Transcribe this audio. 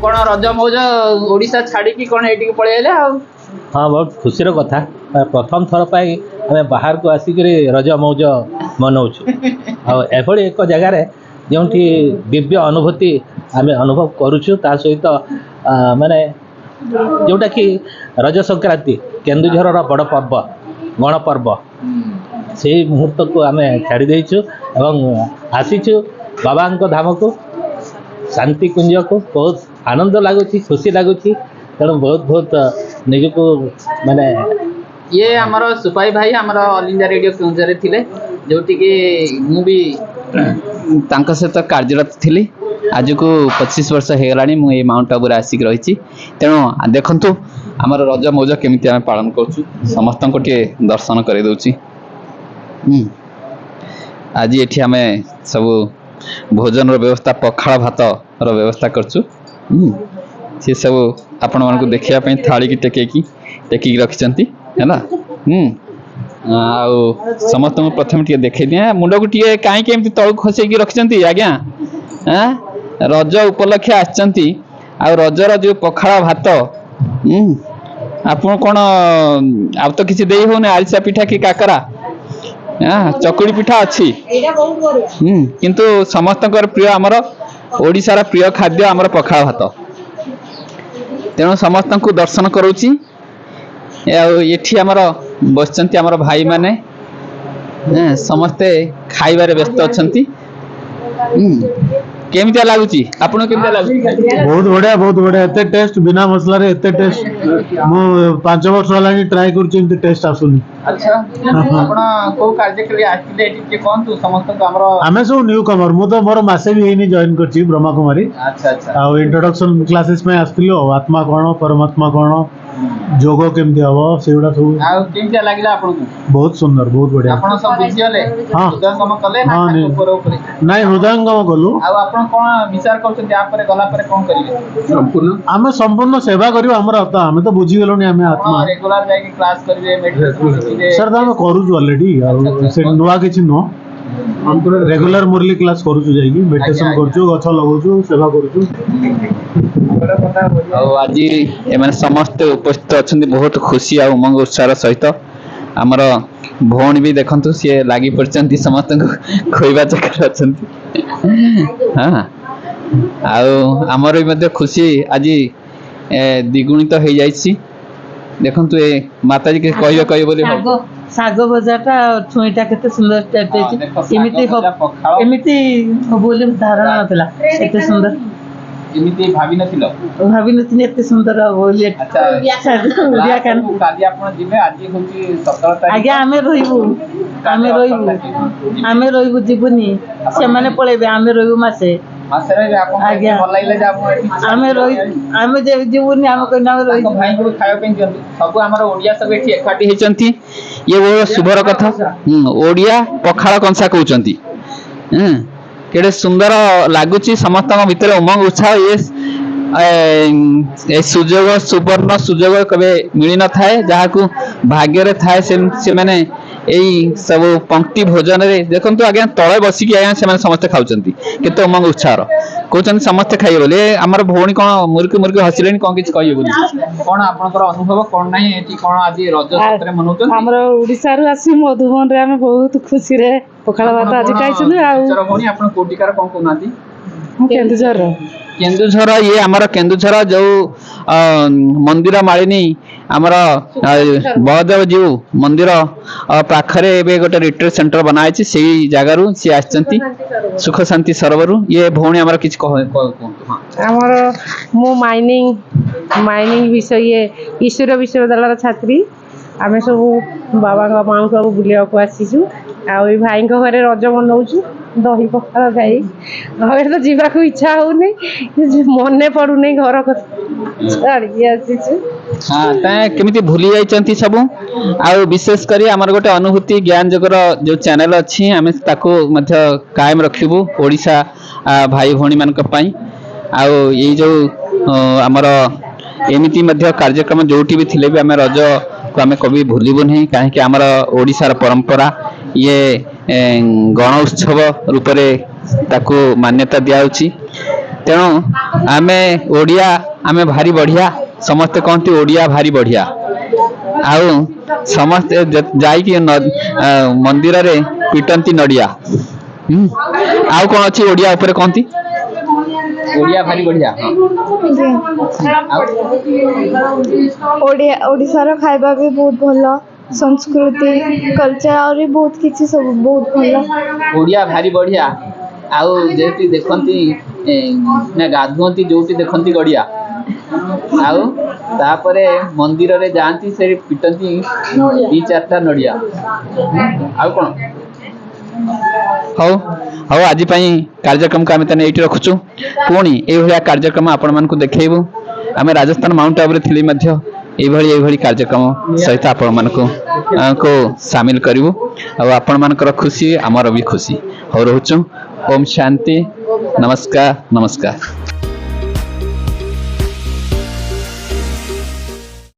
कौन रज मौज ओडिशा छाड़ी कौन ये पलि आइले आ हाँ बहुत खुशी कथा प्रथम थर पर आम बाहर को आसिक रज मौज मनाऊँ एभली एक जगार जो दिव्य अनुभूति आम अनुभव करुचु ता सहित माने जोटा कि रज संक्रांति केन्दुझर बड़ पर्व गण पर्व से मुहूर्त को आम छाड़ी देचु एवं आसीचु बाबा धाम को शांति कुंज को बहुत आनंद लगुच खुशी लगुच तेणु बहुत बहुत निजको माने ये आमर सुपाई भाई आमर ऑल इंडिया रेडियो केउंझर थिले जोटी कि मु भी तांका सहित कार्यरत थी आज को 25 वर्ष हो गलानी मु माउंट आबू आसिक रही तेणु देखंतु आमर रज मौज केमिति आम पालन करछु समस्त को टे दर्शन कर दउची आज एठी आम सब भोजन रो व्यवस्था पखाड़ भात रो व्यवस्था करछु से सब आपण मानक देखिया पई थाली की टेकी रखिसंती हैला आउ समस्त प्रथम टे देखे दिए मुंड को टे कहीं केमती तल खसैकी रखिसंती आज्ञा रज उपलक्षे आछंती आ रजर जो पखाड़ा भात आपण कोन अब तो किसी देई होने आरिसा पिठा की काकरा चकुड़ी पिठा अच्छी किंतु समस्त प्रिय आमर ओडिशार प्रिय खाद्य आमर पखाड़ा भात तेणु समस्त को दर्शन करूची एठी आमर बसचंती आमर भाई माने समस्ते खाइबारे व्यस्त अछंती केमितिया लागुची आपण केमितिया लागुची बहुत बढ़िया एते टेस्ट बिना मसला रे एते टेस्ट मु 5 वर्ष वालानी ट्राई करछि एते टेस्ट आसुनी अच्छा आपण को कार्य के लिए आथिले एठी के कोन तू समस्त को हमरो हमें सब न्यू कमर मु तो मोर मासे भी हेनी जॉइन करछि ब्रह्मा कुमारी अच्छा अच्छा आ इंट्रोडक्शन क्लासेस में आस्तिलो आत्मा कोन परमात्मा कोन जोग केमती हबो सेउडा सब आ केमितिया लागिला आपण को बहुत सुंदर बहुत बढ़िया आपण सब बुझियले हां हृदयंगम कले ना ऊपर ऊपर नहीं हृदयंगम कलु आ आपण कोन विचार करछन या पर गला पर कोन करिवे संपूर्ण आमे संपूर्ण सेवा करियो हमर आता आमे तो बुझी गेलोनी आमे आत्मा रेगुलर जाई क्लास करिवे मेडिटेशन सर तो आमे करू ऑलरेडी से नुवा किछि नो हम तो रेगुलर मुरली क्लास करू जाईकी मेडिटेशन करछु गछ लगाउछु सेवा करछु आज एम समस्त उपस्थित अच्छा बहुत खुशी आ उमंग उत्साह सहित आमर भौणी भी देखु सी लगी पड़ती समस्त खोबा चक्कर अच्छा हाँ आमर भी खुशी आज द्विगुणित हो जाइए देखु ए माताजी के कह बोली शाग भजाटा छुईटा केते सुंदर एमिति बोली धारणा नथिला एते सुंदर एमिति भाबी नथिन एते सुंदर बोली अच्छा ओडिया कान काली आपण जिबे आज होची 17 तारिख आगे आमे रहिबु जीवनी से माने पळेबे आमे रहिबु मासे रे आपण भल लागले जे आपण आमे जे जीवनी आमे कोन आमे रहि भाई को खायो पेन जंतु सब हमर ओडिया सब एठी एकाठी हेचंती ये बहुत शुभर कथा ओडिया पखाळ कंसा कहउचंती केडे सुंदर लागुची समस्त भीतर उमंग उत्साह ये सुजोग सुवर्ण सुजोग कबे मिली न थाए जहाँ को भाग्य रे थाए से माने एई सब पंक्ति भोजन रे देखंतु आज्ञा तळे बसी कि आज्ञा से माने समस्त खाउचंती केते उमंग उत्साह कहउचन समस्त खाइए बोले हमर भौणी कोन मुर्की मुर्की हसिलेनी कोन किछ कहिए बोली कोन आपनकर अनुभव कोन नाही एठी कोन आज रज सत्रे मनउचन हमर ओडिसा रु आसी मधुबन रे हम बहुत खुशी रे पखाळ भात आज खाइछन आ भौणी आपन कोटिकार कोन कोनाती केन्दुझर ये आमर केन्दुझर जो मंदिर मालिनी आमर बलदेव जीव मंदिर पाखरे एबे गोटे रिट्रीट सेंटर बनाई से जगार सी आछंती सुख शांति सरोवर ये भौणी आमर किछ आमर मु माइनिंग विषय ईश्वर विश्वविद्यालय छात्री आमे सब बाबा माँ सब बुलिया को आसीचु आ भाई घरे रज मनाऊँ दही पखाड़ खाई घर तो जीवाक इच्छा होनी मन पड़ूनी घर केमिति भूली जाइछंती सब आ विशेष करी हमर गोटे अनुभूति ज्ञान जगर जो चैनल अच्छी आमे ताको मध्य कायम रखिबु ओडिशा भाई भौणी मानक पई आ ये जो हमर एमिति मध्य कार्यक्रम जोटी भी थिले भी आमे रज को आमे कभी भूलिबु नहीं काहे आमर ओडिशार परंपरा ये गण उत्सव रूप से ताकू मान्यता दिया तेणु आमे ओडिया आमे भारी बढ़िया समस्ते कहती ओडिया भारी बढ़िया आउ समस्ते जाइकी मंदिर रे पिटंती नड़िया आउ कौन अच्छी ओडिया ऊपर कहती ओडिया भारी बढ़िया ओडिशार खाइबा भी बहुत भल संस्कृति कल्चर और बहुत किसी सब बहुत भल ओडिया भारी बढ़िया आउ जेती देखंती ना गाधुंती जोटी देखंती गड़िया आउ तापरे मंदिर रे जांती से पिटंती दी चारटा नड़िया आउ कौन हौ हौ आज कार्यक्रम को आम तेने ये रखुचु पुणी ये कार्यक्रम आपण मानक देखू आम राजस्थान माउंट आबू थी कार्यक्रम सहित आपण मानक सामिल करूँ आपण मानकर खुशी आमर भी खुशी हो रोचु ओम शांति नमस्कार नमस्कार।